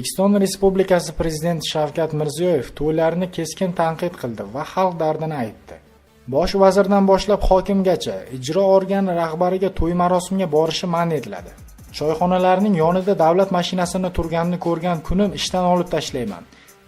O'zbekiston Respublikasi Prezidenti Shavkat Mirziyoyev to'ylarni keskin tanqid qildi va xalq dardini aytdi. Bosh vazirdan boshlab hokimgacha ijro organi rahbariga to'y marosimiga borishi man etiladi. Choyxonalarning yonida davlat mashinasini turganini ko'rgan kunim ishdan olib tashlayman.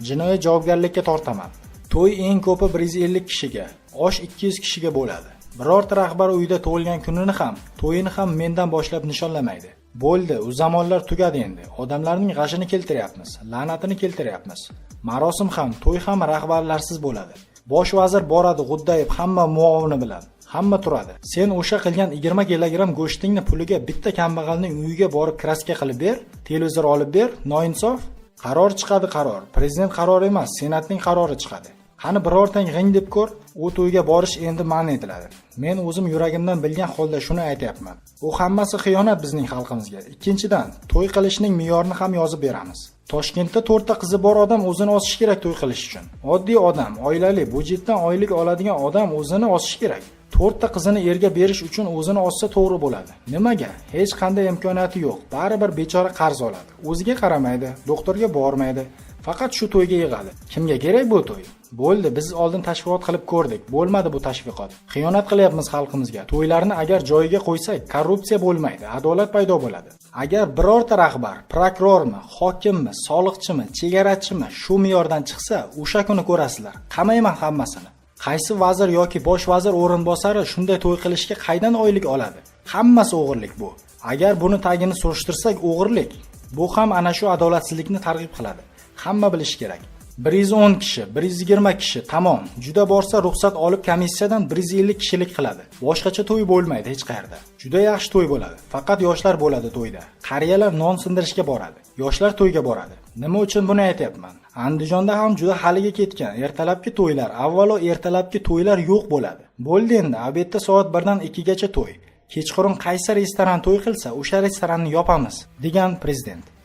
Jinoiy javobgarlikka tortaman. To'y eng ko'pi 150 kishiga, osh 200 kishiga bo'ladi. Birorta rahbar uyda tug'ilgan kunini ham, to'yini ham mendan boshlab nishonlamaydi. Bo'ldi, u zamonlar tugadi endi. Odamlarning g'ashini keltiryapmiz, la'natini keltiryapmiz. Marosim ham, to'y ham rahbarlarsiz bo'ladi. Bosh vazir boradi g'uddayib hamma muovini bilan. Hamma turadi. Sen o'sha qilgan 20 kilogramm go'shtingni puliga bitta kambag'alning uyiga borib kraska qilib ber, televizor olib ber, noinsof. Qaror chiqadi qaror. Prezident qarori emas, senatning qarori chiqadi. Qani birortang g'ing deb ko'r, u to'yga borish endi man etiladi. Men o'zim yuragimdan bilgan holda shuni aytayapman. Bu hammasi xiyonat bizning xalqimizga. Ikkinchidan, to'y qilishning me'yorini ham yozib beramiz. Toshkentda 4 ta qizi bor odam o'zini osishi kerak to'y qilish uchun. Oddiy odam, oilali, budjetdan oylik oladigan odam o'zini osishi kerak. 4 ta qizini erga berish uchun o'zini ossa to'g'ri bo'ladi. Nimaga? Hech qanday imkoniyati yo'q. Baribir bechora qarz oladi. O'ziga qaramaydi, doktorga bormaydi. Faqat shu to'yga yig'adi. Kimga kerak bu to'y? Bo'ldi, biz oldin tashviqot qilib ko'rdik. Bo'lmadi bu tashviqot. Xiyonat qilyapmiz xalqimizga. To'ylarni agar joyiga qo'ysak, korrupsiya bo'lmaydi, adolat paydo bo'ladi. Agar birorta rahbar, prokurormi, hokimmi, soliqchimi, chegarachimi shu me'yordan chiqsa, o'sha kuni ko'rasizlar. Qamayman hammasini. Qaysi vazir yoki bosh vazir o'rinbosari shunday to'y qilishga qaydan oylik oladi? Hammasi o'g'irlik bu. Agar buni tagini surishtirsak, o'g'irlik. Bu ham ana shu adolatsizlikni targ'ib qiladi. Hamma bilish kerak. 110 kishi, 120 kishi, tamom. Juda borsa ruxsat olib komissiyadan 150 kishilik qiladi. Boshqacha to'y bo'lmaydi hech qayerda. Juda yaxshi to'y bo'ladi. Faqat yoshlar bo'ladi to'yda. Qariyalar non sindirishga boradi. Yoshlar to'yga boradi. Nima uchun buni aytayapman? Andijonda ham juda haliga ketgan ertalabki to'ylar, avvalo ertalabki to'ylar yo'q bo'ladi. Bo'ldi endi, obedda soat 1 dan 2 gacha to'y. Kechqurun qaysi restoran to'y qilsa, o'sha restoranni yopamiz, degan prezident.